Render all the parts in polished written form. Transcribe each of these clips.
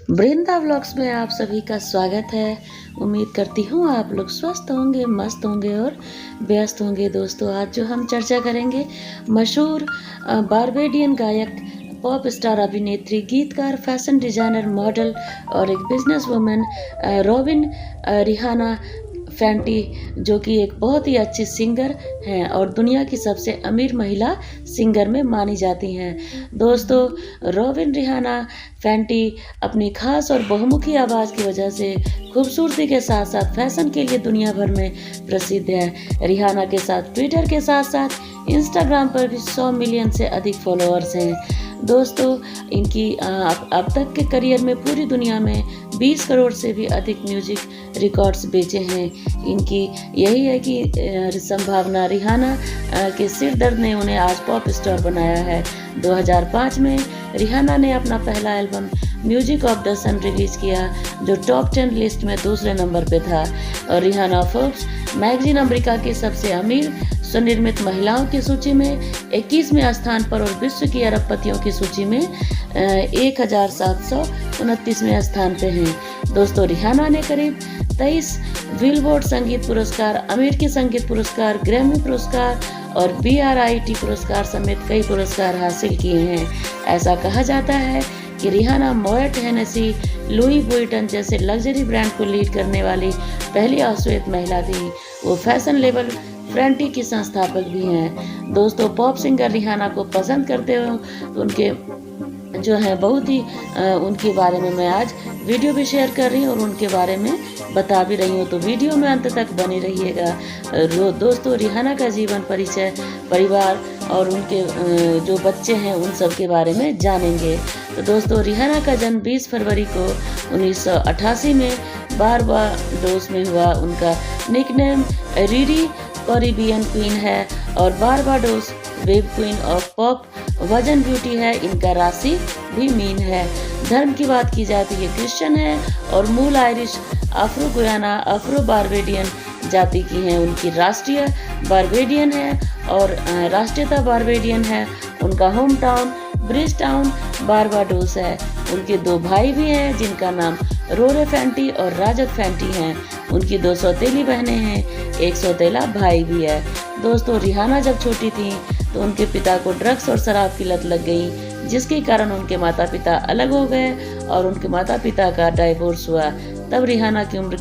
वृंदा vlogs में आप सभी का स्वागत है। उम्मीद करती हूँ आप लोग स्वस्थ होंगे, मस्त होंगे और व्यस्त होंगे। दोस्तों, आज जो हम चर्चा करेंगे मशहूर बारबेडियन गायक, पॉप स्टार, अभिनेत्री, गीतकार, फैशन डिजाइनर, मॉडल और एक बिजनेस वुमेन रॉबिन रिहाना फैंटी, जो कि एक बहुत ही अच्छी सिंगर हैं और दुनिया की सबसे अमीर महिला सिंगर में मानी जाती हैं। दोस्तों, रॉबिन रिहाना फैंटी अपनी खास और बहुमुखी आवाज़ की वजह से खूबसूरती के साथ साथ फैशन के लिए दुनिया भर में प्रसिद्ध है। रिहाना के साथ ट्विटर के साथ साथ इंस्टाग्राम पर भी 100 मिलियन से अधिक फॉलोअर्स हैं। दोस्तों, इनकी अब तक के करियर में पूरी दुनिया में 20 करोड़ से भी अधिक म्यूजिक रिकॉर्ड्स बेचे हैं। इनकी यही है कि संभावना रिहाना के सिर दर्द ने उन्हें आज पॉप स्टार बनाया है। 2005 में रिहाना ने अपना पहला album Music of the sun release किया, जो टॉप 10 लिस्ट में दूसरे नंबर पे था। और रिहाना फोर्ब्स मैगजीन अमेरिका की सबसे अमीर स्वनिर्मित महिलाओं की सूची में 21वें स्थान पर और विश्व की अरबपतियों की सूची में 1729वें स्थान पे हैं। दोस्तों, रिहाना ने करीब 23 बिलबोर्ड संगीत पुरस्कार, अमेरिकी संगीत पुरस्कार, ग्रैमी पुरस्कार और BRIT पुरस्कार समेत कई पुरस्कार हासिल किए हैं। ऐसा कहा जाता है कि रिहाना मोएट हेनेसी, लुई वुइटन जैसे लग्जरी ब्रांड को लीड करने वाली पहली अश्वेत महिला थी। वो फैशन लेबल फैंटी की संस्थापक भी हैं। दोस्तों, पॉप सिंगर रिहाना को पसंद करते हो तो उनके जो है बहुत ही उनके बारे में मैं आज वीडियो भी शेयर कर रही हूँ और उनके बारे में बता भी रही हूँ, तो वीडियो में अंत तक बनी रहिएगा। दोस्तों, रिहाना का जीवन, परिचय, परिवार और उनके जो बच्चे हैं उन सब के बारे में जानेंगे। तो दोस्तों, रिहाना का जन्म 20 फरवरी को 1988 में बारबाडोस में हुआ। उनका निकनेम रिरी कैरिबियन क्वीन है और Barbados web queen of pop वजन ब्यूटी है। इनका राशि भी मीन है। धर्म की बात की जाए तो ये क्रिश्चियन है और मूल Irish, Afro Guyana, Afro Barbadian जाति की हैं। उनकी राष्ट्रीय बारबेडियन है और राष्ट्रीयता बारबेडियन है। उनका home town bridge town Barbados है। उनके 2 भाई भी हैं जिनका नाम रोरे फैंटी और राजत फैंटी हैं। उनकी 2 सौतेली बहनें हैं, 1 सौतेला भाई भी है। दोस्तों, रिहाना जब छोटी थी तो उनके पिता को ड्रग्स और शराब की लत लग गई, जिसके कारण उनके माता पिता अलग हो गए और उनके माता पिता का डाइवोर्स हुआ। तब रिहाना की उम्र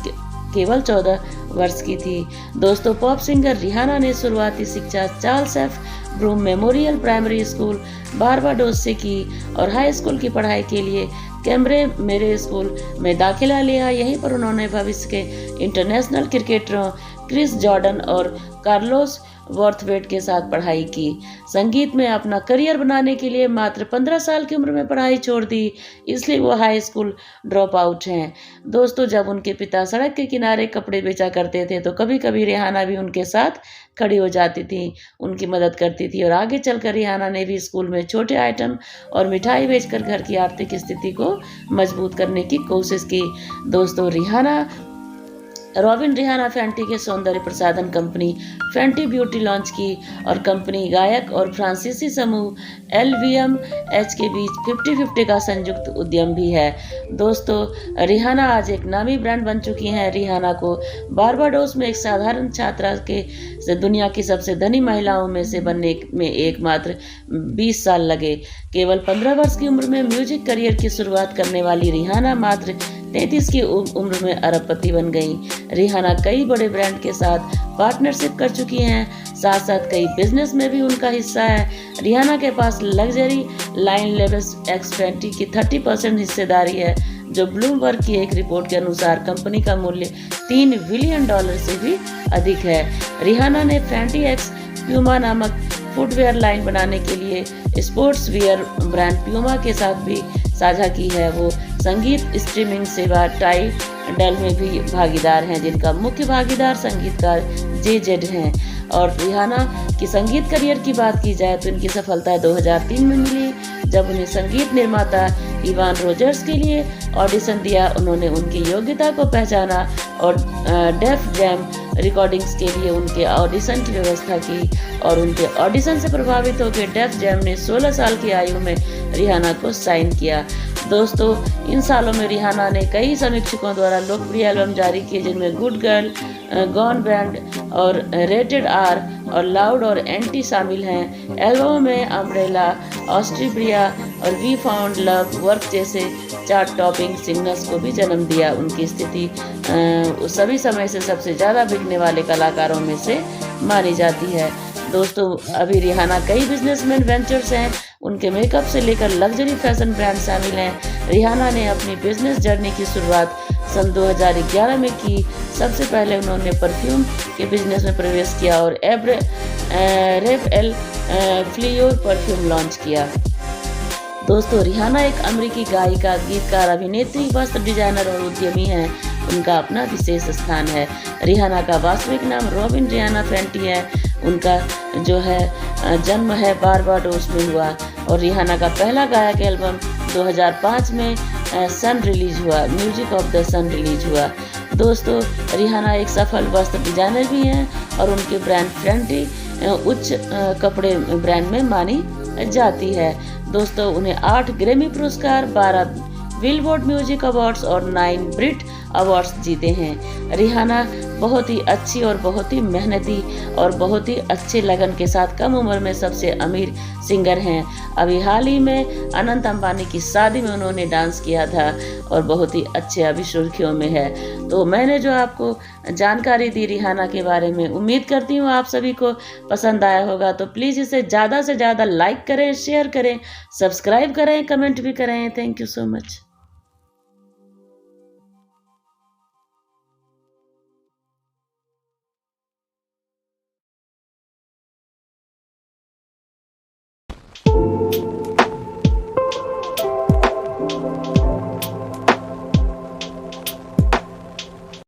केवल 14 वर्ष की थी। दोस्तों, पॉप सिंगर रिहाना ने शुरुआती शिक्षा Charles F Broome memorial primary school Barbados से की और हाई स्कूल की पढ़ाई के लिए कैम्ब्रे मेरे स्कूल में दाखिला लिया। यहीं पर उन्होंने भविष्य के इंटरनेशनल क्रिकेटरों क्रिस जॉर्डन और कार्लोस वॉर्थवेट के साथ पढ़ाई की। संगीत में अपना करियर बनाने के लिए मात्र 15 साल की उम्र में पढ़ाई छोड़ दी, इसलिए वो हाई स्कूल ड्रॉप आउट हैं। दोस्तों, जब उनके पिता सड़क के किनारे कपड़े बेचा करते थे तो कभी कभी रिहाना भी उनके साथ खड़ी हो जाती थी, उनकी मदद करती थी और आगे चलकर रिहाना ने भी स्कूल में छोटे आइटम और मिठाई बेचकर घर की आर्थिक स्थिति को मजबूत करने की कोशिश की। दोस्तों, रॉबिन रिहाना फैंटी के सौंदर्य प्रसाधन कंपनी फैंटी ब्यूटी लॉन्च की और कंपनी गायक और फ्रांसीसी समूह LVMH के बीच 50-50 का संयुक्त उद्यम भी है। दोस्तों, रिहाना आज एक नामी ब्रांड बन चुकी हैं। रिहाना को बारबाडोस में एक साधारण छात्रा के से दुनिया की सबसे धनी महिलाओं में से बनने में एकमात्र 20 साल लगे। केवल 15 वर्ष की उम्र में म्यूजिक करियर की शुरुआत करने वाली रिहाना मात्र 33 की उम्र में अरबपति बन गई। रिहाना कई बड़े ब्रांड के साथ पार्टनरशिप कर चुकी हैं, साथ साथ कई बिजनेस में भी उनका हिस्सा है। रिहाना के पास लग्जरी लाइन लेविस X20 की 30% हिस्सेदारी है, जो ब्लूमबर्ग की एक रिपोर्ट के अनुसार कंपनी का मूल्य $3 बिलियन से भी अधिक है। रिहाना ने फैंटी एक्स प्यूमा नामक फुटवेयर लाइन बनाने के लिए स्पोर्ट्स वियर ब्रांड प्यूमा के साथ भी साझा की है। वो संगीत स्ट्रीमिंग सेवा टाइडल में भी भागीदार हैं, जिनका मुख्य भागीदार संगीतकार JZ हैं। और रिहाना की संगीत करियर की बात की जाए तो इनकी सफलता 2003 में मिली, जब उन्हें संगीत निर्माता इवान रोजर्स के लिए ऑडिशन दिया। उन्होंने उनकी योग्यता को पहचाना और डेफ जैम रिकॉर्डिंग्स के लिए उनके ऑडिशन की व्यवस्था की और उनके ऑडिशन से प्रभावित होकर डेफ जैम ने 16 साल की आयु में रिहाना को साइन किया। दोस्तों इन सालों में रिहाना ने कई समीक्षकों द्वारा लोकप्रिय एल्बम जारी किए, जिनमें गुड गर्ल, गॉन बैंड और रेटेड आर और लाउड और एंटी शामिल हैं। एल्बमों में अम्ब्रेला, ऑस्ट्रेलिया और वी फाउंड लव वर्क जैसे चार्ट टॉपिंग सिंगल्स को भी जन्म दिया। उनकी स्थिति उस सभी समय से सबसे ज़्यादा बिकने वाले कलाकारों में से मानी जाती है। दोस्तों अभी रिहाना कई बिजनेसमैन वेंचर्स हैं, उनके मेकअप से लेकर लग्जरी फैशन ब्रांड शामिल हैं। रिहाना ने अपनी बिजनेस जर्नी की शुरुआत सन 2011 में की। सबसे पहले उन्होंने परफ्यूम के बिजनेस में प्रवेश किया और रेप एल फ्लियो परफ्यूम लॉन्च किया। दोस्तों रिहाना एक अमेरिकी गायिका, गीतकार, अभिनेत्री, वस्त्र डिजाइनर और उद्यमी हैं। उनका अपना विशेष स्थान है। रिहाना का वास्तविक नाम रॉबिन रिहाना फेंटी है। उनका जो है जन्म है बारबाडोस में हुआ और रिहाना का पहला गायक एल्बम 2005 में सन रिलीज हुआ, music of the sun release हुआ। दोस्तों रिहाना एक सफल वस्त्र डिजाइनर भी हैं और उनके ब्रांड फेंटी उच्च कपड़े ब्रांड में मानी जाती है। दोस्तों उन्हें 8 ग्रैमी पुरस्कार, 12 बिलबोर्ड म्यूजिक अवार्ड्स और 9 ब्रिट अवार्ड्स जीते हैं। रिहाना बहुत ही अच्छी और बहुत ही मेहनती और बहुत ही अच्छे लगन के साथ कम उम्र में सबसे अमीर सिंगर हैं। अभी हाल ही में अनंत अंबानी की शादी में उन्होंने डांस किया था और बहुत ही अच्छे अभी सुर्खियों में है। तो मैंने जो आपको जानकारी दी रिहाना के बारे में, उम्मीद करती हूँ आप सभी को पसंद आया होगा। तो प्लीज़ इसे ज़्यादा से ज़्यादा लाइक करें, शेयर करें, सब्सक्राइब करें, कमेंट भी करें। Thank you so much.